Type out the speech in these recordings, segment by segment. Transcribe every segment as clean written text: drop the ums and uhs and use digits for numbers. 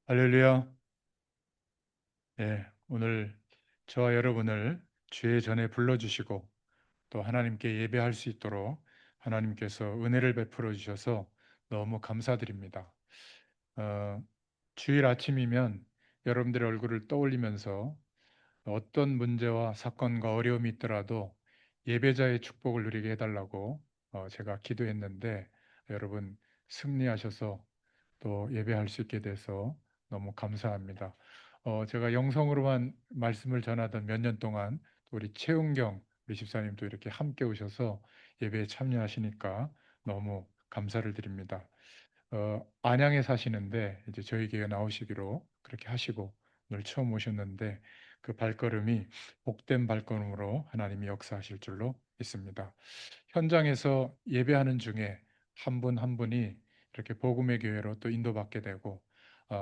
할렐루야. 오늘 저와 여러분을 주의 전에 불러주시고 또 하나님께 예배할 수 있도록 하나님께서 은혜를 베풀어 주셔서 너무 감사드립니다. 어, 주일 아침이면 여러분들의 얼굴을 떠올리면서 어떤 문제와 사건과 어려움이 있더라도 예배자의 축복을 누리게 해달라고 제가 기도했는데 여러분 승리하셔서 또 예배할 수 있게 돼서 너무 감사합니다. 제가 영성으로만 말씀을 전하던 몇 년 동안 또 우리 최은경 우리 집사님도 이렇게 함께 오셔서 예배에 참여하시니까 너무 감사를 드립니다. 안양에 사시는데 이제 저희 교회 나오시기로 그렇게 하시고 오늘 처음 오셨는데 그 발걸음이 복된 발걸음으로 하나님이 역사하실 줄로 믿습니다. 현장에서 예배하는 중에 한 분 한 분이 이렇게 복음의 교회로 또 인도받게 되고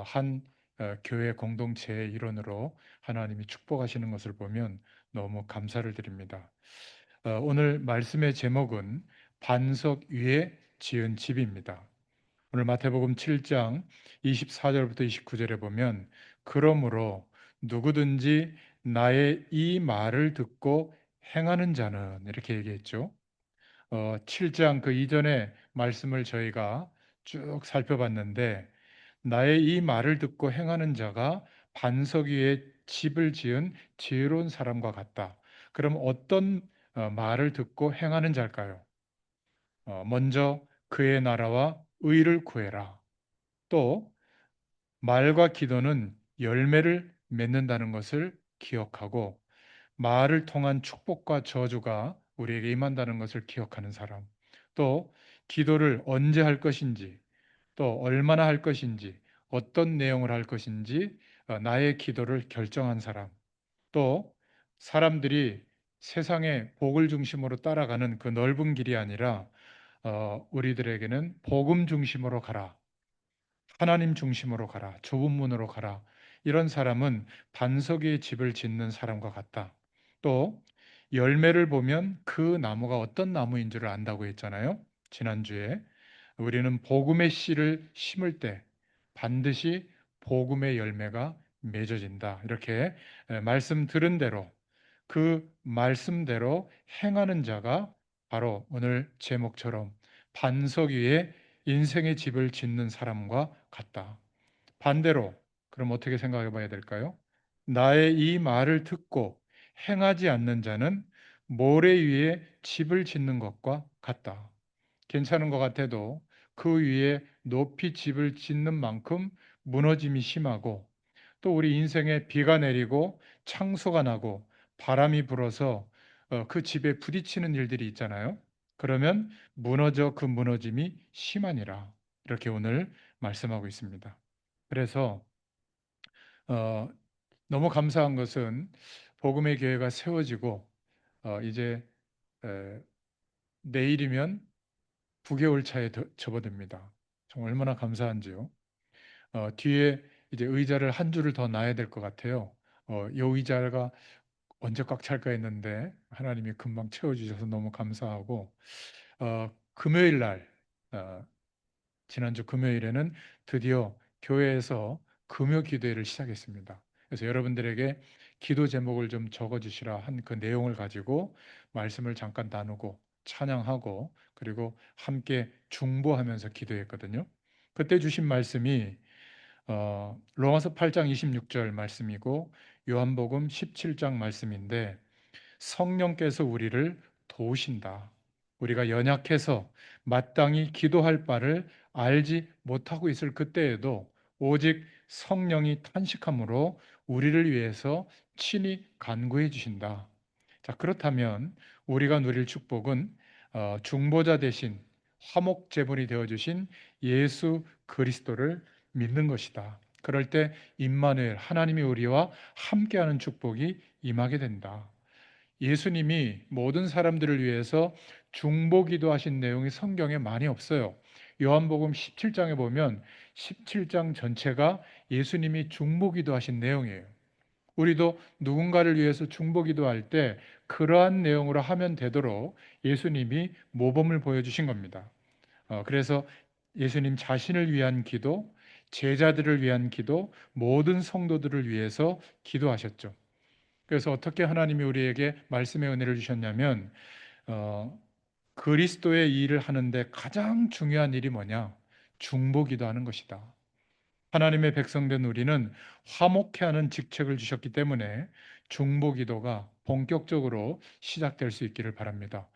한 교회 공동체의 일원으로 하나님이 축복하시는 것을 보면 너무 감사를 드립니다. 오늘 말씀의 제목은 반석 위에 지은 집입니다. 오늘 마태복음 7장 24절부터 29절에 보면 그러므로 누구든지 나의 이 말을 듣고 행하는 자는 이렇게 얘기했죠. 7장 그 이전의 말씀을 저희가 쭉 살펴봤는데 나의 이 말을 듣고 행하는 자가 반석 위에 집을 지은 지혜로운 사람과 같다. 그럼 어떤 말을 듣고 행하는 자일까요? 먼저 그의 나라와 의를 구해라. 또 말과 기도는 열매를 맺는다는 것을 기억하고 말을 통한 축복과 저주가 우리에게 임한다는 것을 기억하는 사람, 또 기도를 언제 할 것인지, 또 얼마나 할 것인지, 어떤 내용을 할 것인지 나의 기도를 결정한 사람, 또 사람들이 세상의 복을 중심으로 따라가는 그 넓은 길이 아니라 우리들에게는 복음 중심으로 가라. 하나님 중심으로 가라. 좁은 문으로 가라. 이런 사람은 반석 위에 집을 짓는 사람과 같다. 또 열매를 보면 그 나무가 어떤 나무인 줄을 안다고 했잖아요. 지난주에 우리는 복음의 씨를 심을 때 반드시 복음의 열매가 맺어진다. 이렇게 말씀 들은 대로 그 말씀대로 행하는 자가 바로 오늘 제목처럼 반석 위에 인생의 집을 짓는 사람과 같다. 반대로 그럼 어떻게 생각해 봐야 될까요? 나의 이 말을 듣고 행하지 않는 자는 모래 위에 집을 짓는 것과 같다. 괜찮은 것 같아도 그 위에 높이 집을 짓는 만큼 무너짐이 심하고 또 우리 인생에 비가 내리고 창소가 나고 바람이 불어서 그 집에 부딪히는 일들이 있잖아요. 그러면 무너져 그 무너짐이 심하니라. 이렇게 오늘 말씀하고 있습니다. 그래서 어, 너무 감사한 것은 복음의 교회가 세워지고 이제 에, 내일이면 9개월 차에 접어듭니다. 정말 얼마나 감사한지요. 뒤에 이제 의자를 한 줄을 더 놔야 될 것 같아요. 이 의자가 언제 꽉 찰까 했는데 하나님이 금방 채워주셔서 너무 감사하고 금요일 날 어, 지난주 금요일에는 드디어 교회에서 금요 기도회를 시작했습니다. 그래서 여러분들에게 기도 제목을 좀 적어주시라 한 그 내용을 가지고 말씀을 잠깐 나누고 찬양하고 그리고 함께 중보하면서 기도했거든요. 그때 주신 말씀이 로마서 8장 26절 말씀이고 요한복음 17장 말씀인데 성령께서 우리를 도우신다. 우리가 연약해서 마땅히 기도할 바를 알지 못하고 있을 그때에도 오직 성령이 탄식함으로 우리를 위해서 친히 간구해 주신다. 자, 그렇다면 우리가 누릴 축복은 중보자 대신 화목 제물이 되어 주신 예수 그리스도를 믿는 것이다. 그럴 때 임마누엘 하나님이 우리와 함께하는 축복이 임하게 된다. 예수님이 모든 사람들을 위해서 중보 기도하신 내용이 성경에 많이 없어요. 요한복음 17장에 보면 17장 전체가 예수님이 중보 기도하신 내용이에요. 우리도 누군가를 위해서 중보 기도할 때 그러한 내용으로 하면 되도록 예수님이 모범을 보여주신 겁니다. 그래서 예수님 자신을 위한 기도, 제자들을 위한 기도, 모든 성도들을 위해서 기도하셨죠. 그래서 어떻게 하나님이 우리에게 말씀의 은혜를 주셨냐면 어, 그리스도의 일을 하는데 가장 중요한 일이 뭐냐? 중보기도하는 것이다. 하나님의 백성된 우리는 화목해 하는 직책을 주셨기 때문에 중보기도가 본격적으로 시작될 수 있기를 바랍니다.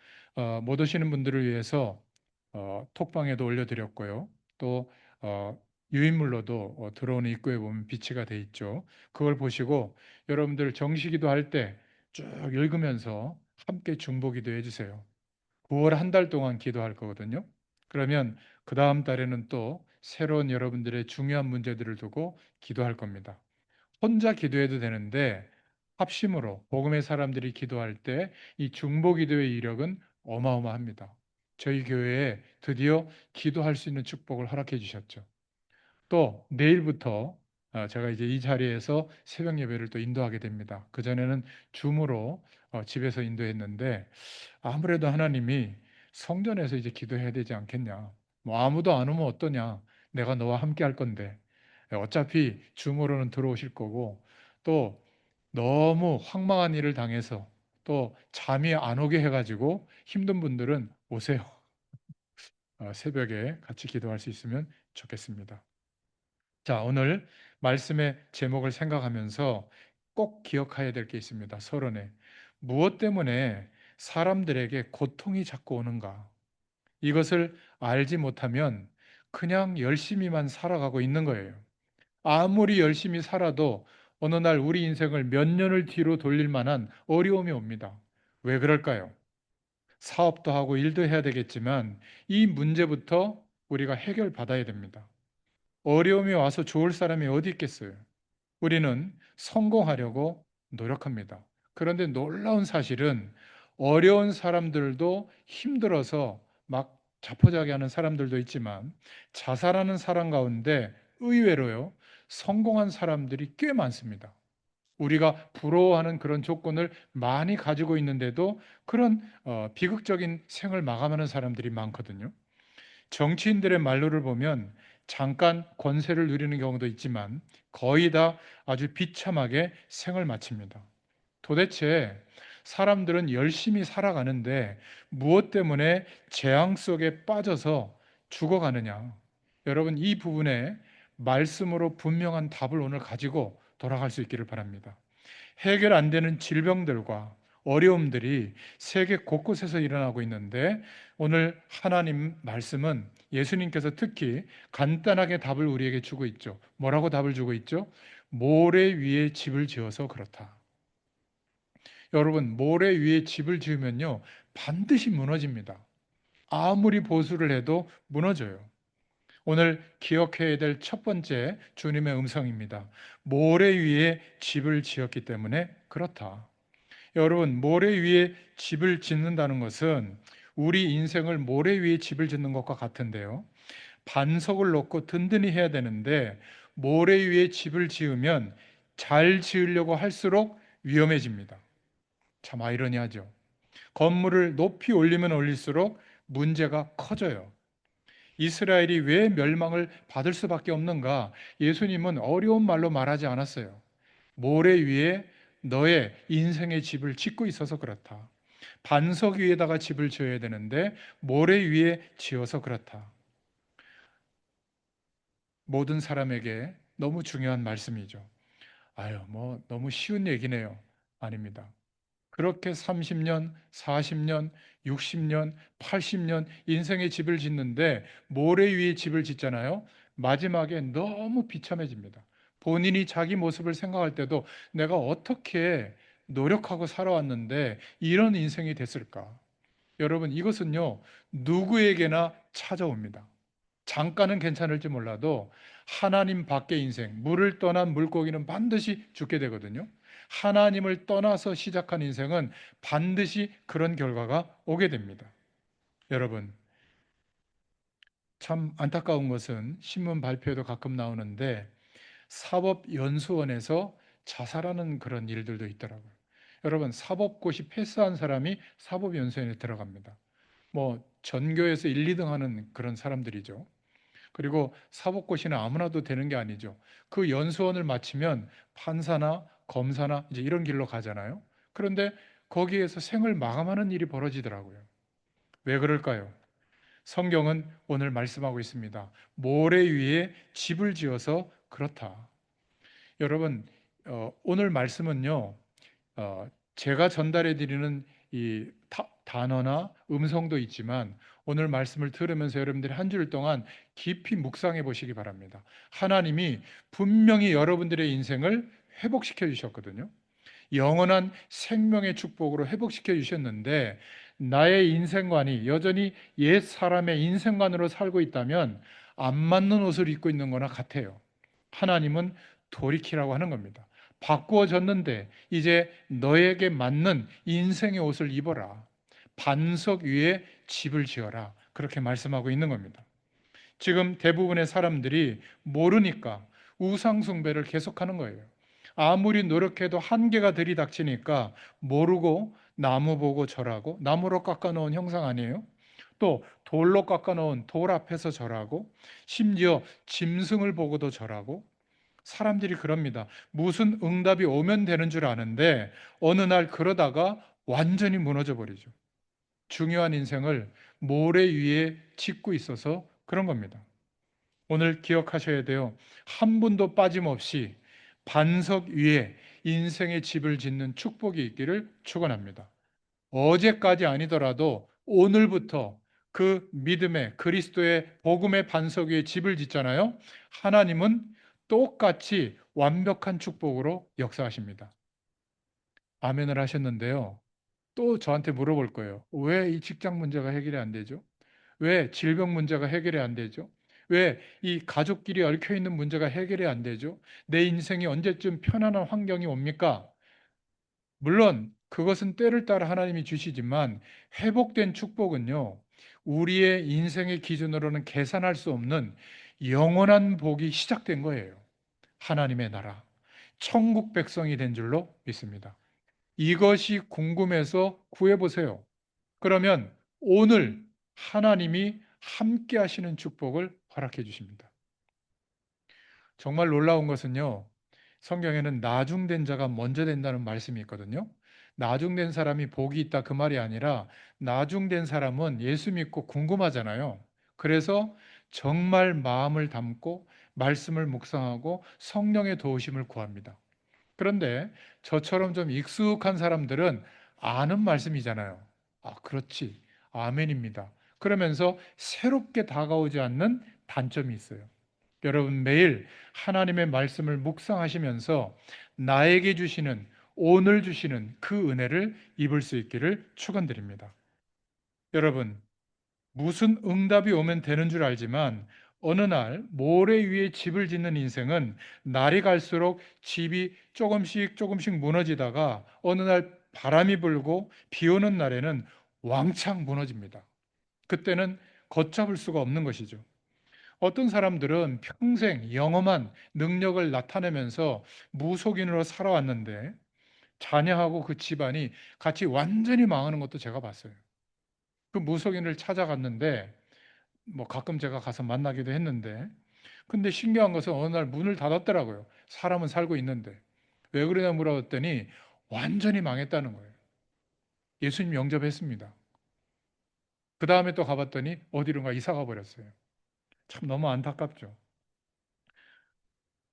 못 오시는 분들을 위해서 톡방에도 올려드렸고요. 또 유인물로도 들어오는 입구에 보면 비치가 돼 있죠. 그걸 보시고 여러분들 정시기도 할 때 쭉 읽으면서 함께 중보기도 해주세요. 9월 한 달 동안 기도할 거거든요. 그러면 그 다음 달에는 또 새로운 여러분들의 중요한 문제들을 두고 기도할 겁니다. 혼자 기도해도 되는데 합심으로 복음의 사람들이 기도할 때 이 중보 기도의 이력은 어마어마합니다. 저희 교회에 드디어 기도할 수 있는 축복을 허락해 주셨죠. 또 내일부터 제가 이제 이 자리에서 새벽 예배를 또 인도하게 됩니다. 그전에는 줌으로 집에서 인도했는데 아무래도 하나님이 성전에서 이제 기도해야 되지 않겠냐. 뭐 아무도 안 오면 어떠냐. 내가 너와 함께 할 건데. 어차피 줌으로는 들어오실 거고 또 너무 황망한 일을 당해서 또 잠이 안 오게 해가지고 힘든 분들은 오세요. 새벽에 같이 기도할 수 있으면 좋겠습니다. 자, 오늘 말씀의 제목을 생각하면서 꼭 기억해야 될 게 있습니다. 서론에. 무엇 때문에 사람들에게 고통이 자꾸 오는가? 이것을 알지 못하면 그냥 열심히만 살아가고 있는 거예요. 아무리 열심히 살아도 어느 날 우리 인생을 몇 년을 뒤로 돌릴 만한 어려움이 옵니다. 왜 그럴까요? 사업도 하고 일도 해야 되겠지만 이 문제부터 우리가 해결받아야 됩니다. 어려움이 와서 좋을 사람이 어디 있겠어요? 우리는 성공하려고 노력합니다. 그런데 놀라운 사실은 어려운 사람들도 힘들어서 막 자포자기하는 사람들도 있지만 자살하는 사람 가운데 의외로요, 성공한 사람들이 꽤 많습니다. 우리가 부러워하는 그런 조건을 많이 가지고 있는데도 그런 비극적인 생을 마감하는 사람들이 많거든요. 정치인들의 말로를 보면 잠깐 권세를 누리는 경우도 있지만 거의 다 아주 비참하게 생을 마칩니다. 도대체 사람들은 열심히 살아가는데 무엇 때문에 재앙 속에 빠져서 죽어가느냐? 여러분, 이 부분에 말씀으로 분명한 답을 오늘 가지고 돌아갈 수 있기를 바랍니다. 해결 안 되는 질병들과 어려움들이 세계 곳곳에서 일어나고 있는데 오늘 하나님 말씀은 예수님께서 특히 간단하게 답을 우리에게 주고 있죠. 뭐라고 답을 주고 있죠? 모래 위에 집을 지어서 그렇다. 여러분, 모래 위에 집을 지으면요, 반드시 무너집니다. 아무리 보수를 해도 무너져요. 오늘 기억해야 될 첫 번째 주님의 음성입니다. 모래 위에 집을 지었기 때문에 그렇다. 여러분, 모래 위에 집을 짓는다는 것은 우리 인생을 모래 위에 집을 짓는 것과 같은데요. 반석을 놓고 든든히 해야 되는데 모래 위에 집을 지으면 잘 지으려고 할수록 위험해집니다. 참 아이러니하죠. 건물을 높이 올리면 올릴수록 문제가 커져요. 이스라엘이 왜 멸망을 받을 수밖에 없는가? 예수님은 어려운 말로 말하지 않았어요. 모래 위에 너의 인생의 집을 짓고 있어서 그렇다. 반석 위에다가 집을 지어야 되는데 모래 위에 지어서 그렇다. 모든 사람에게 너무 중요한 말씀이죠. 아유, 뭐 너무 쉬운 얘기네요. 아닙니다. 그렇게 30년, 40년, 60년, 80년 인생의 집을 짓는데 모래 위에 집을 짓잖아요. 마지막에 너무 비참해집니다. 본인이 자기 모습을 생각할 때도 내가 어떻게 노력하고 살아왔는데 이런 인생이 됐을까? 여러분, 이것은요, 누구에게나 찾아옵니다. 잠깐은 괜찮을지 몰라도 하나님 밖의 인생, 물을 떠난 물고기는 반드시 죽게 되거든요. 하나님을 떠나서 시작한 인생은 반드시 그런 결과가 오게 됩니다. 여러분, 참 안타까운 것은 신문 발표에도 가끔 나오는데 사법연수원에서 자살하는 그런 일들도 있더라고요. 여러분, 사법고시 패스한 사람이 사법연수원에 들어갑니다. 뭐 전교에서 1, 2등 하는 그런 사람들이죠. 그리고 사법고시는 아무나도 되는 게 아니죠. 그 연수원을 마치면 판사나 검사나 이제 이런 길로 가잖아요. 그런데 거기에서 생을 마감하는 일이 벌어지더라고요. 왜 그럴까요? 성경은 오늘 말씀하고 있습니다. 모래 위에 집을 지어서 그렇다. 여러분, 오늘 말씀은요, 제가 전달해 드리는 이 단어나 음성도 있지만 오늘 말씀을 들으면서 여러분들이 한 주일 동안 깊이 묵상해 보시기 바랍니다. 하나님이 분명히 여러분들의 인생을 회복시켜 주셨거든요. 영원한 생명의 축복으로 회복시켜 주셨는데 나의 인생관이 여전히 옛 사람의 인생관으로 살고 있다면 안 맞는 옷을 입고 있는 거나 같아요. 하나님은 돌이키라고 하는 겁니다. 바꾸어졌는데 이제 너에게 맞는 인생의 옷을 입어라. 반석 위에 집을 지어라. 그렇게 말씀하고 있는 겁니다. 지금 대부분의 사람들이 모르니까 우상숭배를 계속하는 거예요. 아무리 노력해도 한계가 들이닥치니까 모르고 나무 보고 절하고, 나무로 깎아놓은 형상 아니에요? 또 돌로 깎아놓은 돌 앞에서 절하고, 심지어 짐승을 보고도 절하고. 사람들이 그럽니다. 무슨 응답이 오면 되는 줄 아는데 어느 날 그러다가 완전히 무너져 버리죠. 중요한 인생을 모래 위에 짓고 있어서 그런 겁니다. 오늘 기억하셔야 돼요. 한 분도 빠짐없이 반석 위에 인생의 집을 짓는 축복이 있기를 축원합니다. 어제까지 아니더라도 오늘부터 그 믿음의 그리스도의 복음의 반석 위에 집을 짓잖아요. 하나님은 똑같이 완벽한 축복으로 역사하십니다. 아멘을 하셨는데요. 또 저한테 물어볼 거예요. 왜 이 직장 문제가 해결이 안 되죠? 왜 질병 문제가 해결이 안 되죠? 왜 이 가족끼리 얽혀 있는 문제가 해결이 안 되죠? 내 인생이 언제쯤 편안한 환경이 옵니까? 물론 그것은 때를 따라 하나님이 주시지만 회복된 축복은요. 우리의 인생의 기준으로는 계산할 수 없는 영원한 복이 시작된 거예요. 하나님의 나라, 천국 백성이 된 줄로 믿습니다. 이것이 궁금해서 구해보세요. 그러면 오늘 하나님이 함께 하시는 축복을 허락해 주십니다. 정말 놀라운 것은요. 성경에는 나중된 자가 먼저 된다는 말씀이 있거든요. 나중된 사람이 복이 있다 그 말이 아니라 나중된 사람은 예수 믿고 궁금하잖아요. 그래서 정말 마음을 담고 말씀을 묵상하고 성령의 도우심을 구합니다. 그런데 저처럼 좀 익숙한 사람들은 아는 말씀이잖아요. 아, 그렇지. 아멘입니다. 그러면서 새롭게 다가오지 않는 단점이 있어요. 여러분 매일 하나님의 말씀을 묵상하시면서 나에게 주시는 오늘 주시는 그 은혜를 입을 수 있기를 축원드립니다. 여러분 무슨 응답이 오면 되는 줄 알지만 어느 날 모래 위에 집을 짓는 인생은 날이 갈수록 집이 조금씩 조금씩 무너지다가 어느 날 바람이 불고 비 오는 날에는 왕창 무너집니다. 그때는 걷잡을 수가 없는 것이죠. 어떤 사람들은 평생 영험한 능력을 나타내면서 무속인으로 살아왔는데 자녀하고 그 집안이 같이 완전히 망하는 것도 제가 봤어요. 그 무속인을 찾아갔는데 뭐 가끔 제가 가서 만나기도 했는데 근데 신기한 것은 어느 날 문을 닫았더라고요. 사람은 살고 있는데. 왜 그러냐 물어봤더니 완전히 망했다는 거예요. 예수님 영접했습니다. 그 다음에 또 가봤더니 어디론가 이사 가버렸어요. 참 너무 안타깝죠.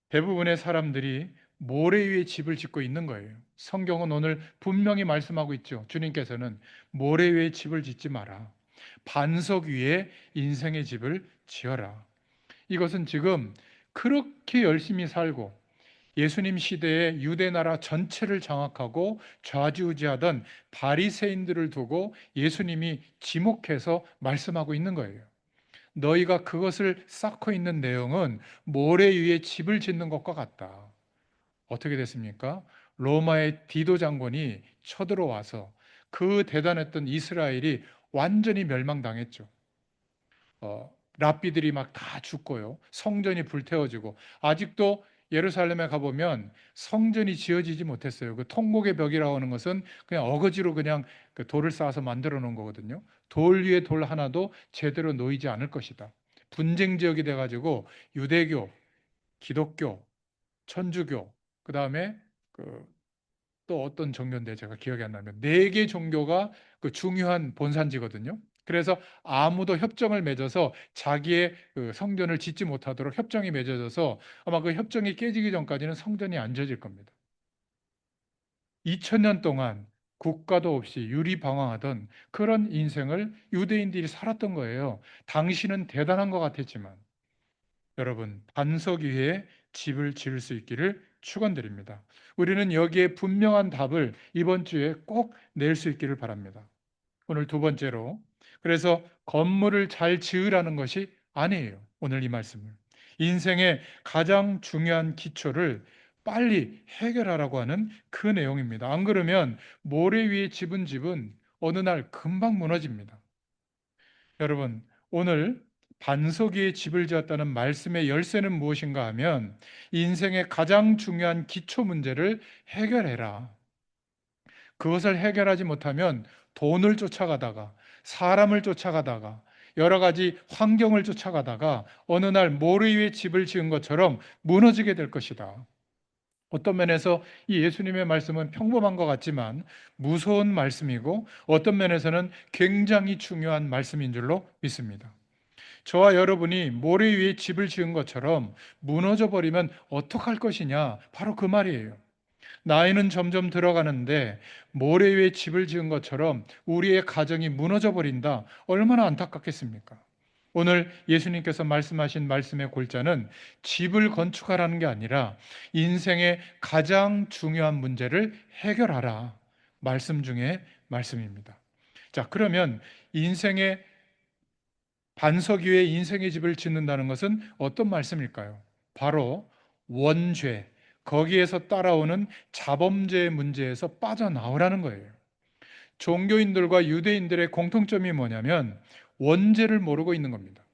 대부분의 사람들이 모래 위에 집을 짓고 있는 거예요. 성경은 오늘 분명히 말씀하고 있죠. 주님께서는 모래 위에 집을 짓지 마라. 반석 위에 인생의 집을 지어라. 이것은 지금 그렇게 열심히 살고 예수님 시대의 유대 나라 전체를 장악하고 좌지우지하던 바리새인들을 두고 예수님이 지목해서 말씀하고 있는 거예요. 너희가 그것을 쌓고 있는 내용은 모래 위에 집을 짓는 것과 같다. 어떻게 됐습니까? 로마의 디도 장군이 쳐들어와서 그 대단했던 이스라엘이 완전히 멸망당했죠. 랍비들이 막 다 죽고요. 성전이 불태워지고 아직도 예루살렘에 가보면 성전이 지어지지 못했어요. 그 통곡의 벽이라고 하는 것은 그냥 어거지로 그냥 그 돌을 쌓아서 만들어 놓은 거거든요. 돌 위에 돌 하나도 제대로 놓이지 않을 것이다. 분쟁 지역이 돼가지고 유대교, 기독교, 천주교, 그 다음에 또 어떤 종교인데 제가 기억이 안 나면 네 개 종교가 그 중요한 본산지거든요. 그래서 아무도 협정을 맺어서 자기의 그 성전을 짓지 못하도록 협정이 맺어져서 아마 그 협정이 깨지기 전까지는 성전이 안 지어질 겁니다. 2000년 동안 국가도 없이 유리방황하던 그런 인생을 유대인들이 살았던 거예요. 당신은 대단한 것 같았지만 여러분, 반석 위에 집을 지을 수 있기를 축원드립니다. 우리는 여기에 분명한 답을 이번 주에 꼭 낼 수 있기를 바랍니다. 오늘 두 번째로, 그래서 건물을 잘 지으라는 것이 아니에요. 오늘 이 말씀을. 인생의 가장 중요한 기초를 빨리 해결하라고 하는 그 내용입니다. 안 그러면 모래 위에 집은 어느 날 금방 무너집니다. 여러분, 오늘 반석 위에 집을 지었다는 말씀의 열쇠는 무엇인가 하면 인생의 가장 중요한 기초 문제를 해결해라. 그것을 해결하지 못하면 돈을 쫓아가다가 사람을 쫓아가다가 여러 가지 환경을 쫓아가다가 어느 날 모래 위에 집을 지은 것처럼 무너지게 될 것이다. 어떤 면에서 이 예수님의 말씀은 평범한 것 같지만 무서운 말씀이고 어떤 면에서는 굉장히 중요한 말씀인 줄로 믿습니다. 저와 여러분이 모래 위에 집을 지은 것처럼 무너져 버리면 어떡할 것이냐? 바로 그 말이에요. 나이는 점점 들어가는데 모래 위에 집을 지은 것처럼 우리의 가정이 무너져 버린다. 얼마나 안타깝겠습니까? 오늘 예수님께서 말씀하신 말씀의 골자는 집을 건축하라는 게 아니라 인생의 가장 중요한 문제를 해결하라. 말씀 중에 말씀입니다. 자, 그러면 인생의 반석 위에 인생의 집을 짓는다는 것은 어떤 말씀일까요? 바로 원죄, 거기에서 따라오는 자범죄의 문제에서 빠져나오라는 거예요. 종교인들과 유대인들의 공통점이 뭐냐면 원죄를 모르고 있는 겁니다.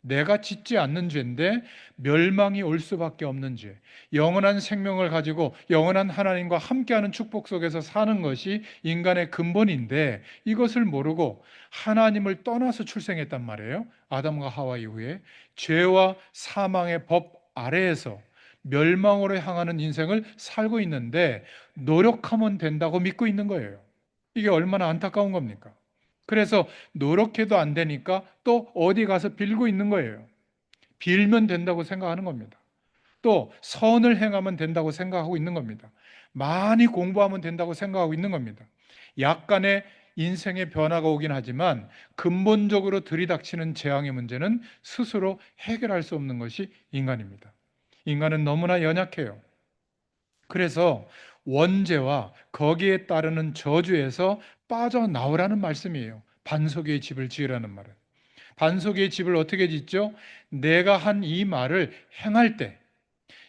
내가 짓지 않는 죄인데 멸망이 올 수밖에 없는 죄, 영원한 생명을 가지고 영원한 하나님과 함께하는 축복 속에서 사는 것이 인간의 근본인데 이것을 모르고 하나님을 떠나서 출생했단 말이에요. 아담과 하와 이후에 죄와 사망의 법 아래에서 멸망으로 향하는 인생을 살고 있는데 노력하면 된다고 믿고 있는 거예요. 이게 얼마나 안타까운 겁니까? 그래서 노력해도 안 되니까 또 어디 가서 빌고 있는 거예요. 빌면 된다고 생각하는 겁니다. 또 선을 행하면 된다고 생각하고 있는 겁니다. 많이 공부하면 된다고 생각하고 있는 겁니다. 약간의 인생의 변화가 오긴 하지만 근본적으로 들이닥치는 재앙의 문제는 스스로 해결할 수 없는 것이 인간입니다. 인간은 너무나 연약해요. 그래서 원죄와 거기에 따르는 저주에서 빠져나오라는 말씀이에요. 반석 위에 집을 지으라는 말은. 반석 위에 집을 어떻게 짓죠? 내가 한 이 말을 행할 때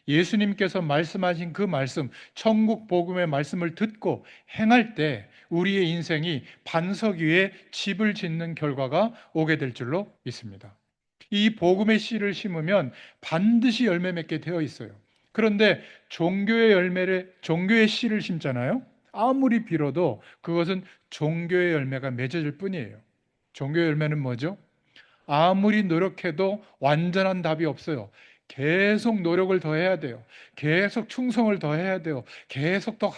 예수님께서 말씀하신 그 말씀, 천국 복음의 말씀을 듣고 행할 때 우리의 인생이 반석 위에 집을 짓는 결과가 오게 될 줄로 믿습니다. 이 복음의 씨를 심으면 반드시 열매 맺게 되어 있어요. 그런데 종교의 씨를 심잖아요. 아무리 빌어도 그것은 종교의 열매가 맺어질 뿐이에요. 종교의 열매는 뭐죠? 아무리 노력해도 완전한 답이 없어요. 계속 노력을 더 해야 돼요. 계속 충성을 더 해야 돼요. 계속 더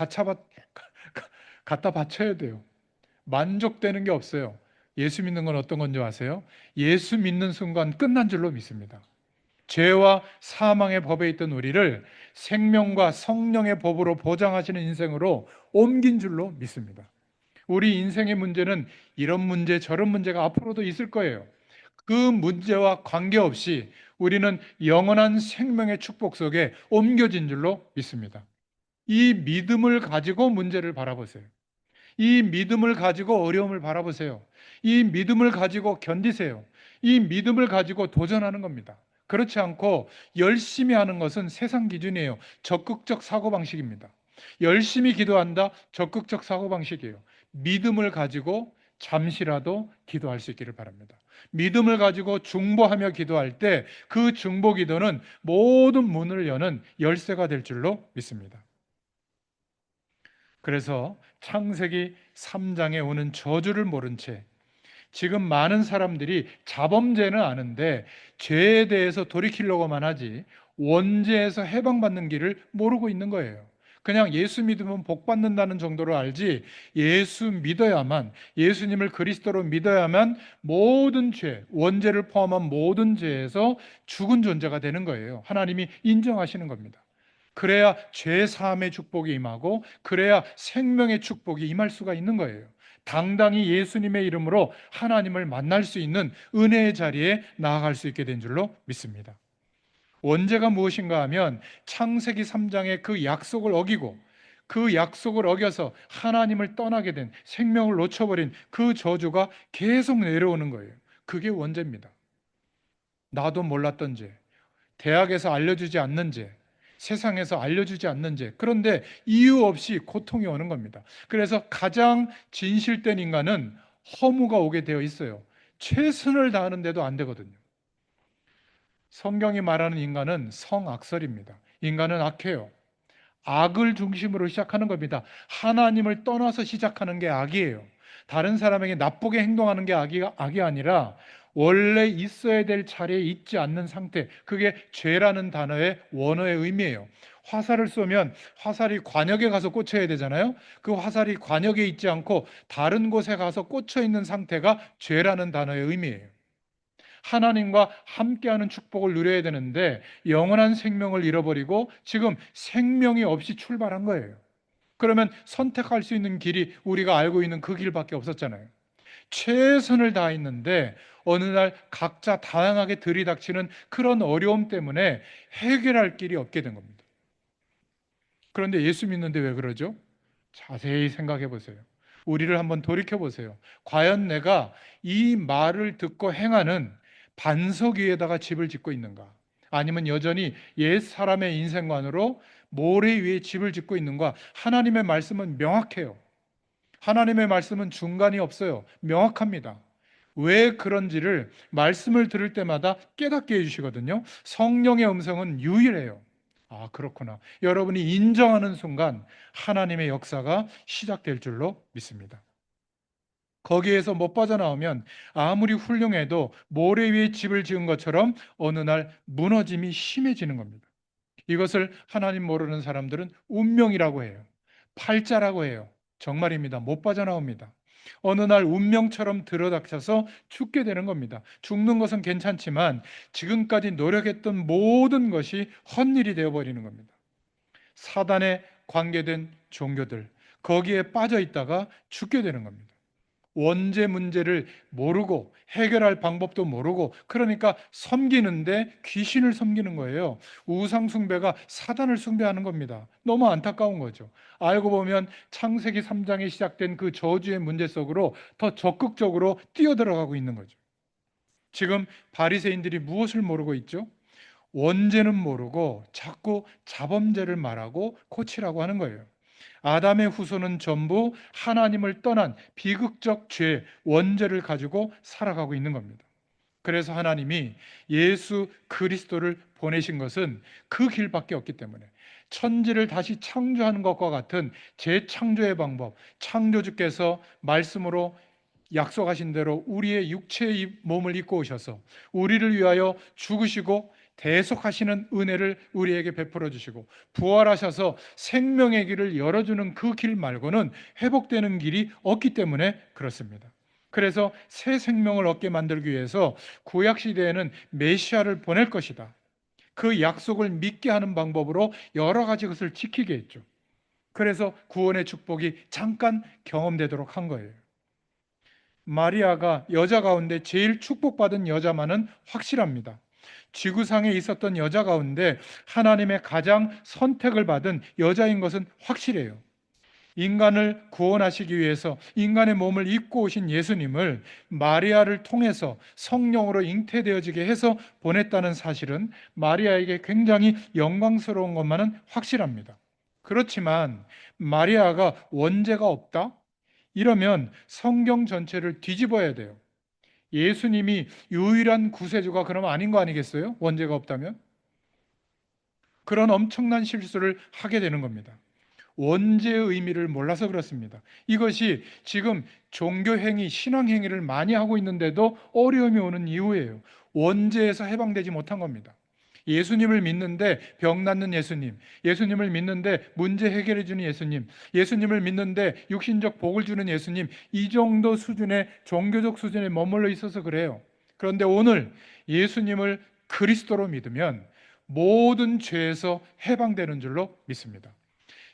갖다 바쳐야 돼요. 만족되는 게 없어요. 예수 믿는 건 어떤 건지 아세요? 예수 믿는 순간 끝난 줄로 믿습니다. 죄와 사망의 법에 있던 우리를 생명과 성령의 법으로 보장하시는 인생으로 옮긴 줄로 믿습니다. 우리 인생의 문제는 이런 문제 저런 문제가 앞으로도 있을 거예요. 그 문제와 관계없이 우리는 영원한 생명의 축복 속에 옮겨진 줄로 믿습니다. 이 믿음을 가지고 문제를 바라보세요. 이 믿음을 가지고 어려움을 바라보세요. 이 믿음을 가지고 견디세요. 이 믿음을 가지고 도전하는 겁니다. 그렇지 않고 열심히 하는 것은 세상 기준이에요. 적극적 사고방식입니다. 열심히 기도한다, 적극적 사고방식이에요. 믿음을 가지고 잠시라도 기도할 수 있기를 바랍니다. 믿음을 가지고 중보하며 기도할 때 그 중보 기도는 모든 문을 여는 열쇠가 될 줄로 믿습니다. 그래서 창세기 3장에 오는 저주를 모른 채 지금 많은 사람들이 자범죄는 아는데 죄에 대해서 돌이키려고만 하지 원죄에서 해방받는 길을 모르고 있는 거예요. 그냥 예수 믿으면 복 받는다는 정도로 알지, 예수 믿어야만, 예수님을 그리스도로 믿어야만 모든 죄, 원죄를 포함한 모든 죄에서 죽은 존재가 되는 거예요. 하나님이 인정하시는 겁니다. 그래야 죄 사함의 축복이 임하고, 그래야 생명의 축복이 임할 수가 있는 거예요. 당당히 예수님의 이름으로 하나님을 만날 수 있는 은혜의 자리에 나아갈 수 있게 된 줄로 믿습니다. 원죄가 무엇인가 하면 창세기 3장의 그 약속을 어기고, 그 약속을 어겨서 하나님을 떠나게 된, 생명을 놓쳐버린 그 저주가 계속 내려오는 거예요. 그게 원죄입니다. 나도 몰랐던 죄, 대학에서 알려주지 않는 죄, 세상에서 알려주지 않는 죄, 그런데 이유 없이 고통이 오는 겁니다. 그래서 가장 진실된 인간은 허무가 오게 되어 있어요. 최선을 다하는데도 안 되거든요. 성경이 말하는 인간은 성악설입니다. 인간은 악해요. 악을 중심으로 시작하는 겁니다. 하나님을 떠나서 시작하는 게 악이에요. 다른 사람에게 나쁘게 행동하는 게 악이 아니라 원래 있어야 될 자리에 있지 않는 상태, 그게 죄라는 단어의 원어의 의미예요. 화살을 쏘면 화살이 관역에 가서 꽂혀야 되잖아요. 그 화살이 관역에 있지 않고 다른 곳에 가서 꽂혀 있는 상태가 죄라는 단어의 의미예요. 하나님과 함께하는 축복을 누려야 되는데 영원한 생명을 잃어버리고 지금 생명이 없이 출발한 거예요. 그러면 선택할 수 있는 길이 우리가 알고 있는 그 길밖에 없었잖아요. 최선을 다했는데 어느 날 각자 다양하게 들이닥치는 그런 어려움 때문에 해결할 길이 없게 된 겁니다. 그런데 예수 믿는데 왜 그러죠? 자세히 생각해 보세요. 우리를 한번 돌이켜 보세요. 과연 내가 이 말을 듣고 행하는 반석 위에다가 집을 짓고 있는가? 아니면 여전히 옛 사람의 인생관으로 모래 위에 집을 짓고 있는가? 하나님의 말씀은 명확해요. 하나님의 말씀은 중간이 없어요. 명확합니다. 왜 그런지를 말씀을 들을 때마다 깨닫게 해주시거든요. 성령의 음성은 유일해요. 아, 그렇구나. 여러분이 인정하는 순간 하나님의 역사가 시작될 줄로 믿습니다. 거기에서 못 빠져나오면 아무리 훌륭해도 모래 위에 집을 지은 것처럼 어느 날 무너짐이 심해지는 겁니다. 이것을 하나님 모르는 사람들은 운명이라고 해요. 팔자라고 해요. 정말입니다. 못 빠져나옵니다. 어느 날 운명처럼 들어닥쳐서 죽게 되는 겁니다. 죽는 것은 괜찮지만 지금까지 노력했던 모든 것이 헛일이 되어버리는 겁니다. 사단에 관계된 종교들, 거기에 빠져 있다가 죽게 되는 겁니다. 원죄 문제를 모르고 해결할 방법도 모르고, 그러니까 섬기는데 귀신을 섬기는 거예요. 우상 숭배가 사단을 숭배하는 겁니다. 너무 안타까운 거죠. 알고 보면 창세기 3장에 시작된 그 저주의 문제 속으로 더 적극적으로 뛰어들어가고 있는 거죠. 지금 바리새인들이 무엇을 모르고 있죠? 원죄는 모르고 자꾸 자범죄를 말하고 고치라고 하는 거예요. 아담의 후손은 전부 하나님을 떠난 비극적 죄, 원죄를 가지고 살아가고 있는 겁니다. 그래서 하나님이 예수 그리스도를 보내신 것은 그 길밖에 없기 때문에, 천지를 다시 창조하는 것과 같은 재창조의 방법, 창조주께서 말씀으로 약속하신 대로 우리의 육체의 몸을 입고 오셔서 우리를 위하여 죽으시고 대속하시는 은혜를 우리에게 베풀어 주시고 부활하셔서 생명의 길을 열어주는 그 길 말고는 회복되는 길이 없기 때문에 그렇습니다. 그래서 새 생명을 얻게 만들기 위해서 구약 시대에는 메시아를 보낼 것이다, 그 약속을 믿게 하는 방법으로 여러 가지 것을 지키게 했죠. 그래서 구원의 축복이 잠깐 경험되도록 한 거예요. 마리아가 여자 가운데 제일 축복받은 여자만은 확실합니다. 지구상에 있었던 여자 가운데 하나님의 가장 선택을 받은 여자인 것은 확실해요. 인간을 구원하시기 위해서 인간의 몸을 입고 오신 예수님을 마리아를 통해서 성령으로 잉태되어지게 해서 보냈다는 사실은 마리아에게 굉장히 영광스러운 것만은 확실합니다. 그렇지만 마리아가 원죄가 없다? 이러면 성경 전체를 뒤집어야 돼요. 예수님이 유일한 구세주가 그럼 아닌 거 아니겠어요? 원죄가 없다면? 그런 엄청난 실수를 하게 되는 겁니다. 원죄의 의미를 몰라서 그렇습니다. 이것이 지금 종교 행위, 신앙 행위를 많이 하고 있는데도 어려움이 오는 이유예요. 원죄에서 해방되지 못한 겁니다. 예수님을 믿는데 병 낫는 예수님, 예수님을 믿는데 문제 해결해 주는 예수님, 예수님을 믿는데 육신적 복을 주는 예수님, 이 정도 수준의 종교적 수준에 머물러 있어서 그래요. 그런데 오늘 예수님을 그리스도로 믿으면 모든 죄에서 해방되는 줄로 믿습니다.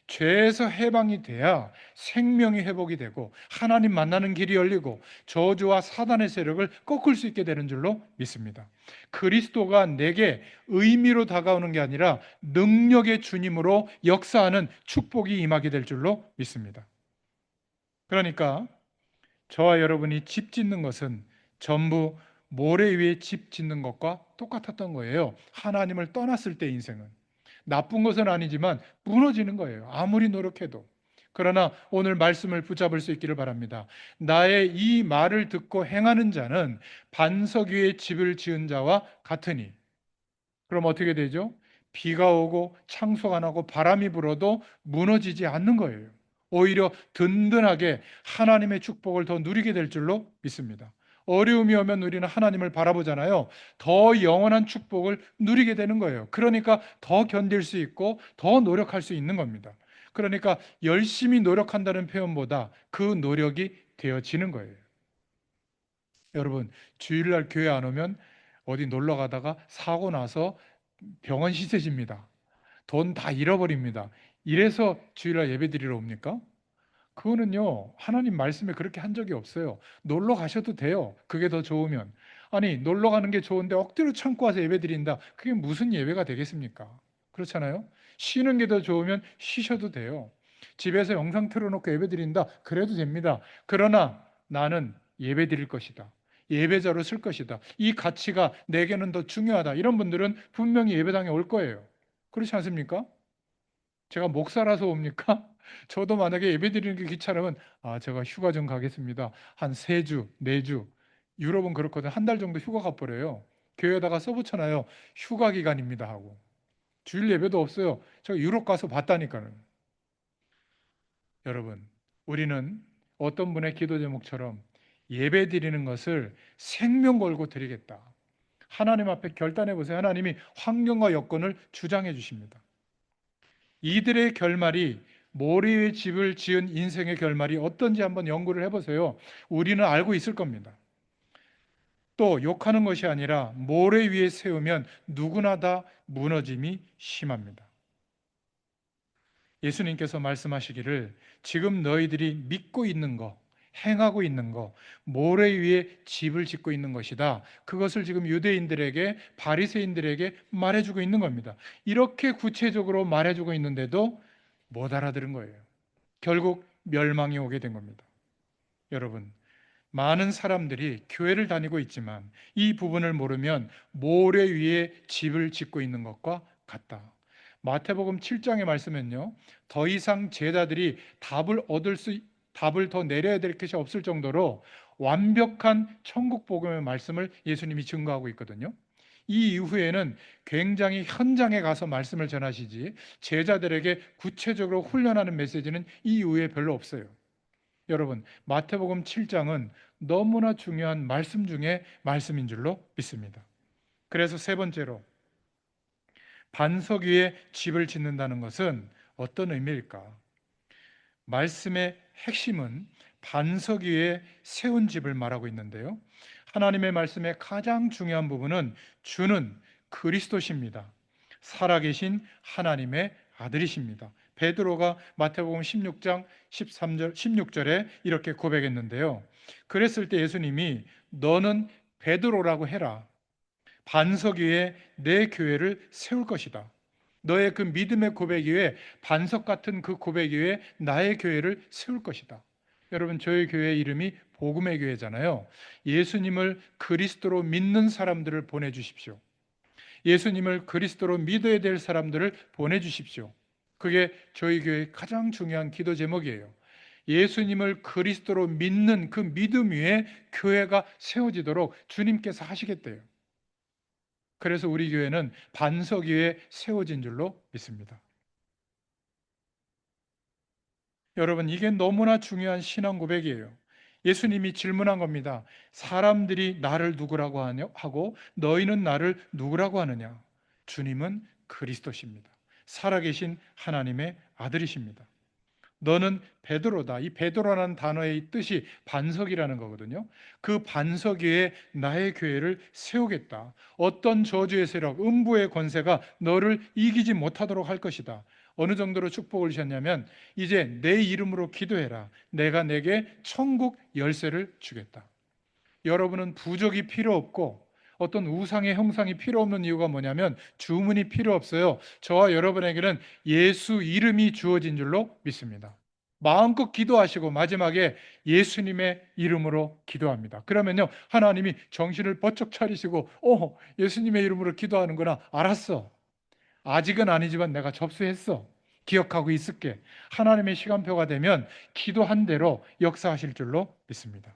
죄에서 해방이 돼야 생명이 회복이 되고 하나님 만나는 길이 열리고 저주와 사단의 세력을 꺾을 수 있게 되는 줄로 믿습니다. 그리스도가 내게 의미로 다가오는 게 아니라 능력의 주님으로 역사하는 축복이 임하게 될 줄로 믿습니다. 그러니까 저와 여러분이 집 짓는 것은 전부 모래 위에 집 짓는 것과 똑같았던 거예요. 하나님을 떠났을 때 인생은. 나쁜 것은 아니지만 무너지는 거예요. 아무리 노력해도. 그러나 오늘 말씀을 붙잡을 수 있기를 바랍니다. 나의 이 말을 듣고 행하는 자는 반석 위에 집을 지은 자와 같으니. 그럼 어떻게 되죠? 비가 오고 창수가 나고 바람이 불어도 무너지지 않는 거예요. 오히려 든든하게 하나님의 축복을 더 누리게 될 줄로 믿습니다. 어려움이 오면 우리는 하나님을 바라보잖아요. 더 영원한 축복을 누리게 되는 거예요. 그러니까 더 견딜 수 있고 더 노력할 수 있는 겁니다. 그러니까 열심히 노력한다는 표현보다 그 노력이 되어지는 거예요. 여러분, 주일날 교회 안 오면 어디 놀러 가다가 사고 나서 병원 시세집니다. 돈 다 잃어버립니다. 이래서 주일날 예배 드리러 옵니까? 그거는요, 하나님 말씀에 그렇게 한 적이 없어요. 놀러 가셔도 돼요. 그게 더 좋으면. 아니, 놀러 가는 게 좋은데 억지로 참고 와서 예배 드린다. 그게 무슨 예배가 되겠습니까? 그렇잖아요? 쉬는 게 더 좋으면 쉬셔도 돼요. 집에서 영상 틀어놓고 예배 드린다. 그래도 됩니다. 그러나 나는 예배 드릴 것이다. 예배자로 쓸 것이다. 이 가치가 내게는 더 중요하다. 이런 분들은 분명히 예배당에 올 거예요. 그렇지 않습니까? 제가 목사라서 옵니까? 저도 만약에 예배드리는 게 귀찮으면 제가 휴가 좀 가겠습니다. 한 3주, 4주. 유럽은 그렇거든. 한 달 정도 휴가 가버려요. 교회에다가 써붙여놔요. 휴가 기간입니다 하고. 주일 예배도 없어요. 제가 유럽 가서 봤다니까요. 여러분, 우리는 어떤 분의 기도 제목처럼 예배 드리는 것을 생명 걸고 드리겠다. 하나님 앞에 결단해 보세요. 하나님이 환경과 여건을 주장해 주십니다. 이들의 결말이 모래 위에 집을 지은 인생의 결말이 어떤지 한번 연구를 해보세요. 우리는 알고 있을 겁니다. 또 욕하는 것이 아니라 모래 위에 세우면 누구나 다 무너짐이 심합니다. 예수님께서 말씀하시기를 지금 너희들이 믿고 있는 거, 행하고 있는 거, 모래 위에 집을 짓고 있는 것이다. 그것을 지금 유대인들에게, 바리새인들에게 말해주고 있는 겁니다. 이렇게 구체적으로 말해주고 있는데도 못 알아들은 거예요. 결국 멸망이 오게 된 겁니다. 여러분, 많은 사람들이 교회를 다니고 있지만 이 부분을 모르면 모래 위에 집을 짓고 있는 것과 같다. 마태복음 7장의 말씀은요, 더 이상 제자들이 답을 더 내려야 될 것이 없을 정도로 완벽한 천국 복음의 말씀을 예수님이 증거하고 있거든요. 이 이후에는 굉장히 현장에 가서 말씀을 전하시지 제자들에게 구체적으로 훈련하는 메시지는 이 이후에 별로 없어요. 여러분, 마태복음 7장은 너무나 중요한 말씀 중에 말씀인 줄로 믿습니다. 그래서 세 번째로 반석 위에 집을 짓는다는 것은 어떤 의미일까? 말씀의 핵심은 반석 위에 세운 집을 말하고 있는데요. 하나님의 말씀의 가장 중요한 부분은 주는 그리스도십니다. 살아계신 하나님의 아들이십니다. 베드로가 마태복음 16장 13절 16절에 이렇게 고백했는데요. 그랬을 때 예수님이 너는 베드로라고 해라. 반석 위에 내 교회를 세울 것이다. 너의 그 믿음의 고백 위에 반석 같은 그 고백 위에 나의 교회를 세울 것이다. 여러분, 저희 교회 이름이 복음의 교회잖아요. 예수님을 그리스도로 믿는 사람들을 보내주십시오. 예수님을 그리스도로 믿어야 될 사람들을 보내주십시오. 그게 저희 교회의 가장 중요한 기도 제목이에요. 예수님을 그리스도로 믿는 그 믿음 위에 교회가 세워지도록 주님께서 하시겠대요. 그래서 우리 교회는 반석 위에 세워진 줄로 믿습니다. 여러분, 이게 너무나 중요한 신앙 고백이에요. 예수님이 질문한 겁니다. 사람들이 나를 누구라고 하고 너희는 나를 누구라고 하느냐? 주님은 그리스도십니다. 살아계신 하나님의 아들이십니다. 너는 베드로다. 이 베드로라는 단어의 뜻이 반석이라는 거거든요. 그 반석 위에 나의 교회를 세우겠다. 어떤 저주의 세력, 음부의 권세가 너를 이기지 못하도록 할 것이다. 어느 정도로 축복을 주셨냐면 이제 내 이름으로 기도해라. 내가 내게 천국 열쇠를 주겠다. 여러분은 부적이 필요 없고 어떤 우상의 형상이 필요 없는 이유가 뭐냐면 주문이 필요 없어요. 저와 여러분에게는 예수 이름이 주어진 줄로 믿습니다. 마음껏 기도하시고 마지막에 예수님의 이름으로 기도합니다. 그러면요, 하나님이 정신을 번쩍 차리시고 예수님의 이름으로 기도하는구나, 알았어. 아직은 아니지만 내가 접수했어. 기억하고 있을게. 하나님의 시간표가 되면 기도한 대로 역사하실 줄로 믿습니다.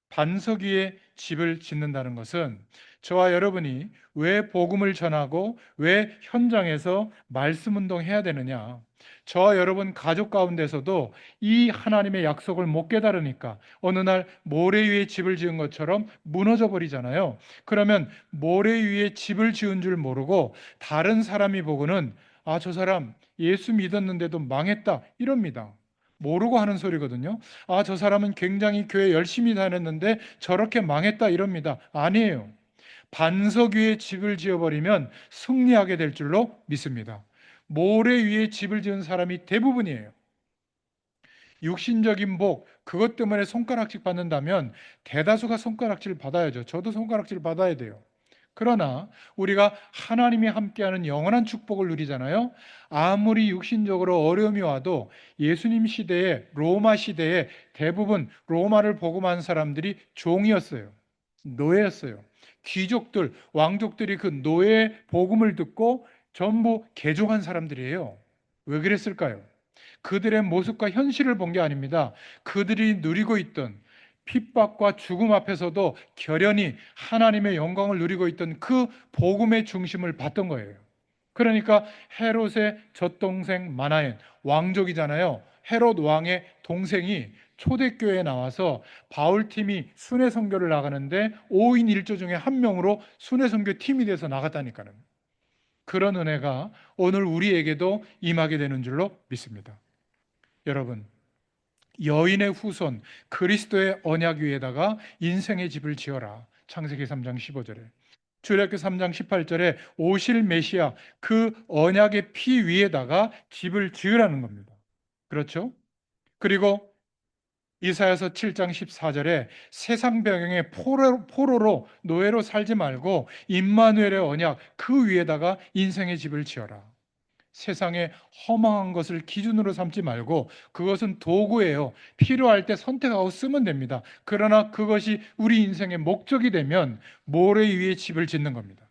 반석 위에 집을 짓는다는 것은 저와 여러분이 왜 복음을 전하고 왜 현장에서 말씀 운동해야 되느냐, 저와 여러분 가족 가운데서도 이 하나님의 약속을 못 깨달으니까 어느 날 모래 위에 집을 지은 것처럼 무너져 버리잖아요. 그러면 모래 위에 집을 지은 줄 모르고 다른 사람이 보고는 저 사람 예수 믿었는데도 망했다 이럽니다. 모르고 하는 소리거든요. 저 사람은 굉장히 교회 열심히 다녔는데 저렇게 망했다 이럽니다. 아니에요. 반석 위에 집을 지어버리면 승리하게 될 줄로 믿습니다. 모래 위에 집을 지은 사람이 대부분이에요. 육신적인 복, 그것 때문에 손가락질 받는다면 대다수가 손가락질 받아야죠. 저도 손가락질 받아야 돼요. 그러나 우리가 하나님이 함께하는 영원한 축복을 누리잖아요. 아무리 육신적으로 어려움이 와도 예수님 시대에, 로마 시대에 대부분 로마를 복음한 사람들이 종이었어요. 노예였어요. 귀족들, 왕족들이 그 노예 복음을 듣고 전부 개종한 사람들이에요. 왜 그랬을까요? 그들의 모습과 현실을 본 게 아닙니다. 그들이 누리고 있던 핍박과 죽음 앞에서도 결연히 하나님의 영광을 누리고 있던 그 복음의 중심을 봤던 거예요. 그러니까 헤롯의 젖동생 마나엔, 왕족이잖아요. 헤롯 왕의 동생이 초대교회에 나와서 바울팀이 순회 선교를 나가는데 5인 1조 중에 한 명으로 순회 선교 팀이 돼서 나갔다니까요. 그런 은혜가 오늘 우리에게도 임하게 되는 줄로 믿습니다. 여러분, 여인의 후손 그리스도의 언약 위에다가 인생의 집을 지어라. 창세기 3장 15절에, 출애굽기 3장 18절에 오실 메시아 그 언약의 피 위에다가 집을 지으라는 겁니다. 그렇죠? 그리고 이사야서 7장 14절에 세상 배경에 포로로 노예로 살지 말고 임마누엘의 언약 그 위에다가 인생의 집을 지어라. 세상에 허망한 것을 기준으로 삼지 말고 그것은 도구예요. 필요할 때 선택하고 쓰면 됩니다. 그러나 그것이 우리 인생의 목적이 되면 모래 위에 집을 짓는 겁니다.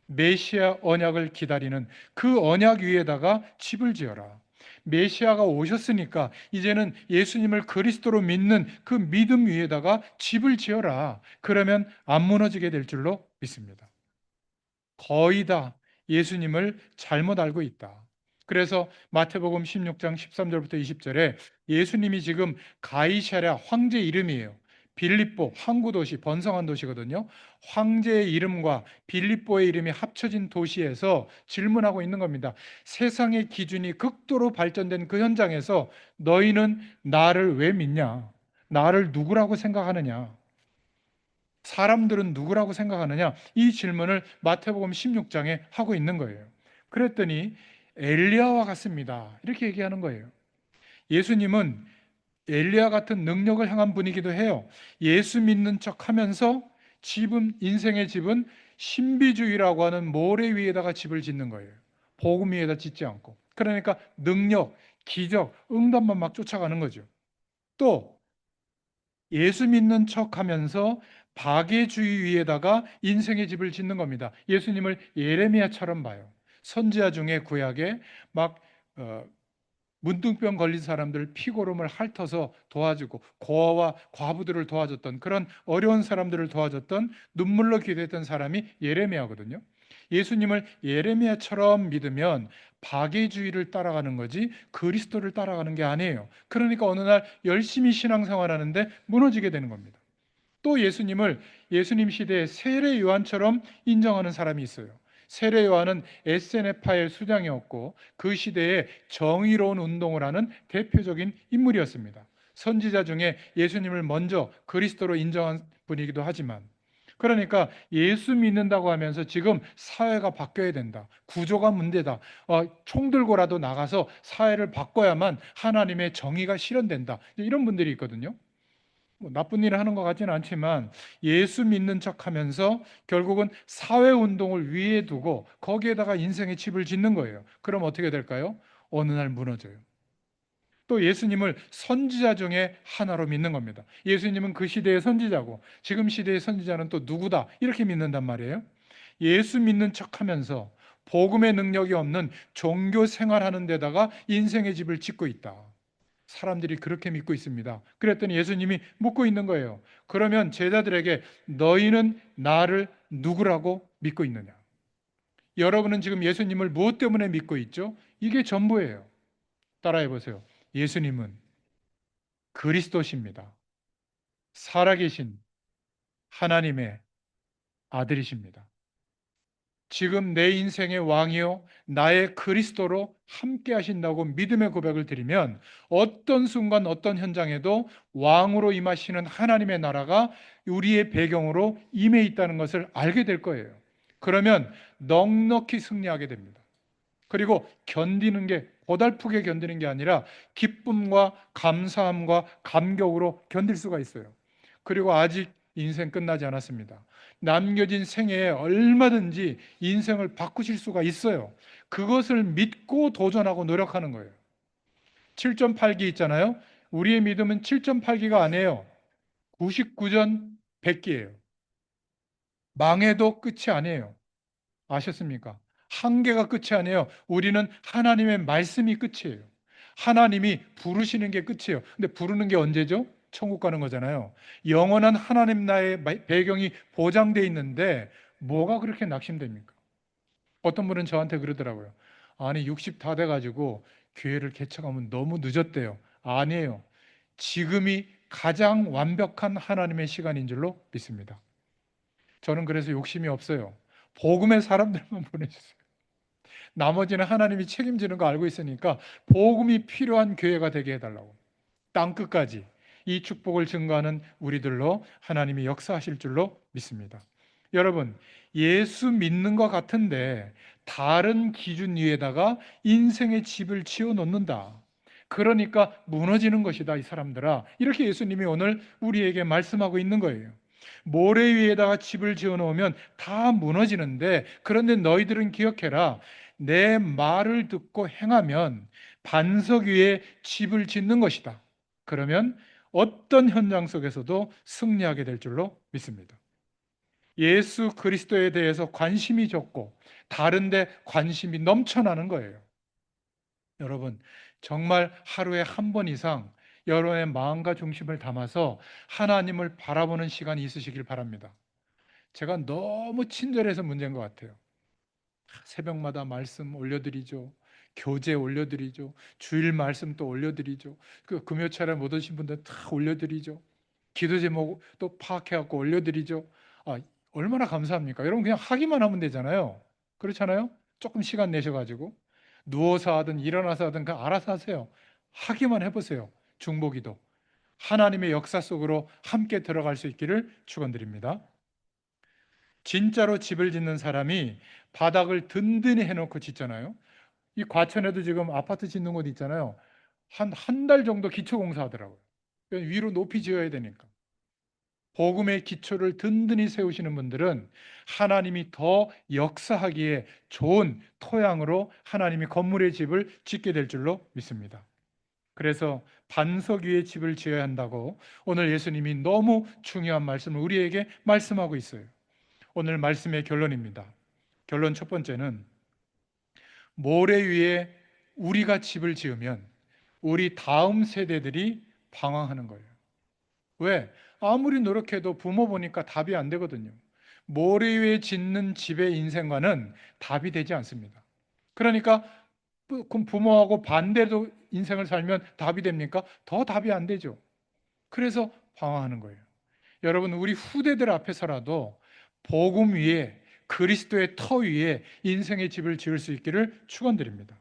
메시아 언약을 기다리는 그 언약 위에다가 집을 지어라. 메시아가 오셨으니까 이제는 예수님을 그리스도로 믿는 그 믿음 위에다가 집을 지어라. 그러면 안 무너지게 될 줄로 믿습니다. 거의 다 예수님을 잘못 알고 있다. 그래서 마태복음 16장 13절부터 20절에 예수님이 지금 가이사랴 황제 이름이에요. 빌립보, 항구 도시, 번성한 도시거든요. 황제의 이름과 빌립보의 이름이 합쳐진 도시에서 질문하고 있는 겁니다. 세상의 기준이 극도로 발전된 그 현장에서 너희는 나를 왜 믿냐? 나를 누구라고 생각하느냐? 사람들은 누구라고 생각하느냐? 이 질문을 마태복음 16장에 하고 있는 거예요. 그랬더니 엘리야와 같습니다. 이렇게 얘기하는 거예요. 예수님은 엘리야 같은 능력을 향한 분이기도 해요. 예수 믿는 척 하면서 인생의 집은 신비주의라고 하는 모래 위에다가 집을 짓는 거예요. 복음 위에다 짓지 않고. 그러니까 능력, 기적, 응답만 막 쫓아가는 거죠. 또 예수 믿는 척 하면서 박애주의 위에다가 인생의 집을 짓는 겁니다. 예수님을 예레미야처럼 봐요. 선지자 중에 구약에 막 문둥병 걸린 사람들 피고름을 핥아서 도와주고 고아와 과부들을 도와줬던, 그런 어려운 사람들을 도와줬던, 눈물로 기도했던 사람이 예레미야거든요. 예수님을 예레미야처럼 믿으면 박애주의를 따라가는 거지 그리스도를 따라가는 게 아니에요. 그러니까 어느 날 열심히 신앙생활하는데 무너지게 되는 겁니다. 또 예수님 시대의 세례 요한처럼 인정하는 사람이 있어요. 세례 요한은 SNF파의 수장이었고 그 시대에 정의로운 운동을 하는 대표적인 인물이었습니다. 선지자 중에 예수님을 먼저 그리스도로 인정한 분이기도 하지만, 그러니까 예수 믿는다고 하면서 지금 사회가 바뀌어야 된다, 구조가 문제다, 총 들고라도 나가서 사회를 바꿔야만 하나님의 정의가 실현된다, 이런 분들이 있거든요. 뭐 나쁜 일을 하는 것 같지는 않지만 예수 믿는 척하면서 결국은 사회 운동을 위에 두고 거기에다가 인생의 집을 짓는 거예요. 그럼 어떻게 될까요? 어느 날 무너져요. 또 예수님을 선지자 중에 하나로 믿는 겁니다. 예수님은 그 시대의 선지자고 지금 시대의 선지자는 또 누구다, 이렇게 믿는단 말이에요. 예수 믿는 척하면서 복음의 능력이 없는 종교 생활하는 데다가 인생의 집을 짓고 있다. 사람들이 그렇게 믿고 있습니다. 그랬더니 예수님이 묻고 있는 거예요. 그러면 제자들에게 너희는 나를 누구라고 믿고 있느냐? 여러분은 지금 예수님을 무엇 때문에 믿고 있죠? 이게 전부예요. 따라해 보세요. 예수님은 그리스도십니다. 살아계신 하나님의 아들이십니다. 지금 내 인생의 왕이요 나의 그리스도로 함께 하신다고 믿음의 고백을 드리면 어떤 순간 어떤 현장에도 왕으로 임하시는 하나님의 나라가 우리의 배경으로 임해 있다는 것을 알게 될 거예요. 그러면 넉넉히 승리하게 됩니다. 그리고 견디는 게 고달프게 견디는 게 아니라 기쁨과 감사함과 감격으로 견딜 수가 있어요. 그리고 아직 인생 끝나지 않았습니다. 남겨진 생애에 얼마든지 인생을 바꾸실 수가 있어요. 그것을 믿고 도전하고 노력하는 거예요. 7.8기 있잖아요. 우리의 믿음은 7.8기가 아니에요. 99전 100기예요. 망해도 끝이 아니에요. 아셨습니까? 한계가 끝이 아니에요. 우리는 하나님의 말씀이 끝이에요. 하나님이 부르시는 게 끝이에요. 근데 부르는 게 언제죠? 천국 가는 거잖아요. 영원한 하나님 나의 배경이 보장돼 있는데 뭐가 그렇게 낙심됩니까? 어떤 분은 저한테 그러더라고요. 아니 60 다 돼가지고 교회를 개척하면 너무 늦었대요. 아니에요. 지금이 가장 완벽한 하나님의 시간인 줄로 믿습니다. 저는 그래서 욕심이 없어요. 복음의 사람들만 보내주세요. 나머지는 하나님이 책임지는 거 알고 있으니까 복음이 필요한 교회가 되게 해달라고. 땅 끝까지 이 축복을 증거하는 우리들로 하나님이 역사하실 줄로 믿습니다. 여러분, 예수 믿는 것 같은데 다른 기준 위에다가 인생의 집을 지어 놓는다. 그러니까 무너지는 것이다, 이 사람들아. 이렇게 예수님이 오늘 우리에게 말씀하고 있는 거예요. 모래 위에다가 집을 지어 놓으면 다 무너지는데, 그런데 너희들은 기억해라. 내 말을 듣고 행하면 반석 위에 집을 짓는 것이다. 그러면 어떤 현장 속에서도 승리하게 될 줄로 믿습니다. 예수 그리스도에 대해서 관심이 적고 다른데 관심이 넘쳐나는 거예요. 여러분, 정말 하루에 한 번 이상 여러분의 마음과 중심을 담아서 하나님을 바라보는 시간이 있으시길 바랍니다. 제가 너무 친절해서 문제인 것 같아요. 새벽마다 말씀 올려드리죠. 교재 올려드리죠. 주일 말씀 또 올려드리죠. 그 금요철에 못 오신 분들 다 올려드리죠. 기도 제목 또 파악해갖고 올려드리죠. 아, 얼마나 감사합니까? 여러분 그냥 하기만 하면 되잖아요. 그렇잖아요? 조금 시간 내셔가지고 누워서 하든 일어나서 하든 그냥 알아서 하세요. 하기만 해보세요. 중보기도. 하나님의 역사 속으로 함께 들어갈 수 있기를 축원드립니다. 진짜로 집을 짓는 사람이 바닥을 든든히 해놓고 짓잖아요. 이 과천에도 지금 아파트 짓는 곳 있잖아요. 한 달 정도 기초 공사하더라고요. 위로 높이 지어야 되니까. 복음의 기초를 든든히 세우시는 분들은 하나님이 더 역사하기에 좋은 토양으로 하나님이 건물의 집을 짓게 될 줄로 믿습니다. 그래서 반석 위에 집을 지어야 한다고 오늘 예수님이 너무 중요한 말씀을 우리에게 말씀하고 있어요. 오늘 말씀의 결론입니다. 결론 첫 번째는 모래 위에 우리가 집을 지으면 우리 다음 세대들이 방황하는 거예요. 왜? 아무리 노력해도 부모 보니까 답이 안 되거든요. 모래 위에 짓는 집의 인생과는 답이 되지 않습니다. 그러니까 그럼 부모하고 반대로 인생을 살면 답이 됩니까? 더 답이 안 되죠. 그래서 방황하는 거예요. 여러분, 우리 후대들 앞에서라도 복음 위에, 그리스도의 터 위에 인생의 집을 지을 수 있기를 축원드립니다.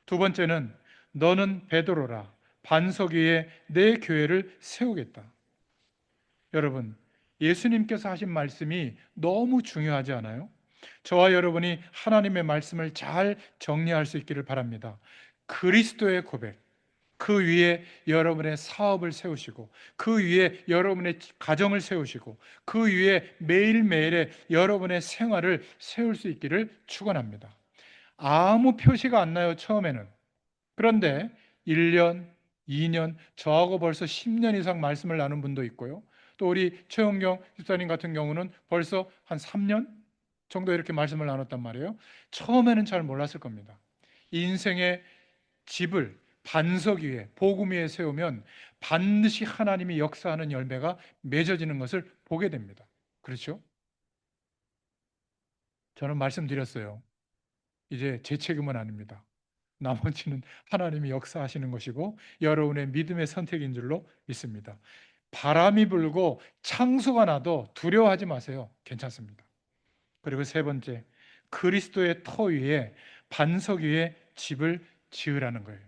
두 번째는 너는 베드로라, 반석 위에 내 교회를 세우겠다. 여러분, 예수님께서 하신 말씀이 너무 중요하지 않아요? 저와 여러분이 하나님의 말씀을 잘 정리할 수 있기를 바랍니다. 그리스도의 고백, 그 위에 여러분의 사업을 세우시고, 그 위에 여러분의 가정을 세우시고, 그 위에 매일매일의 여러분의 생활을 세울 수 있기를 축원합니다. 아무 표시가 안 나요, 처음에는. 그런데 1년, 2년, 저하고 벌써 10년 이상 말씀을 나눈 분도 있고요. 또 우리 최영경 집사님 같은 경우는 벌써 한 3년 정도 이렇게 말씀을 나눴단 말이에요. 처음에는 잘 몰랐을 겁니다. 인생의 집을 반석 위에, 복음 위에 세우면 반드시 하나님이 역사하는 열매가 맺어지는 것을 보게 됩니다. 그렇죠? 저는 말씀드렸어요. 이제 제 책임은 아닙니다. 나머지는 하나님이 역사하시는 것이고 여러분의 믿음의 선택인 줄로 믿습니다. 바람이 불고 창수가 나도 두려워하지 마세요. 괜찮습니다. 그리고 세 번째, 그리스도의 터 위에, 반석 위에 집을 지으라는 거예요.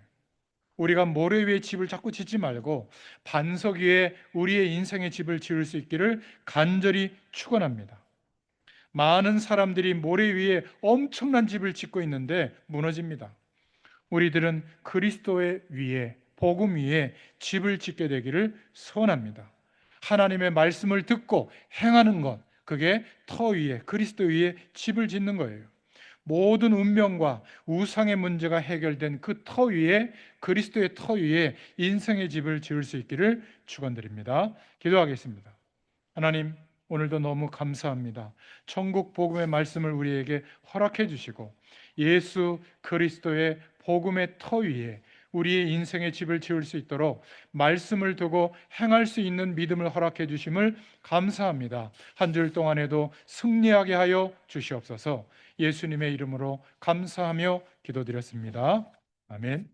우리가 모래 위에 집을 자꾸 짓지 말고 반석 위에 우리의 인생의 집을 지을 수 있기를 간절히 축원합니다. 많은 사람들이 모래 위에 엄청난 집을 짓고 있는데 무너집니다. 우리들은 그리스도의 위에, 복음 위에 집을 짓게 되기를 소원합니다. 하나님의 말씀을 듣고 행하는 것, 그게 터 위에, 그리스도 위에 집을 짓는 거예요. 모든 운명과 우상의 문제가 해결된 그 터 위에, 그리스도의 터 위에 인생의 집을 지을 수 있기를 축원드립니다. 기도하겠습니다. 하나님, 오늘도 너무 감사합니다. 천국 복음의 말씀을 우리에게 허락해 주시고 예수 그리스도의 복음의 터 위에 우리의 인생의 집을 지을 수 있도록 말씀을 두고 행할 수 있는 믿음을 허락해 주심을 감사합니다. 한 주 동안에도 승리하게 하여 주시옵소서. 예수님의 이름으로 감사하며 기도드렸습니다. 아멘.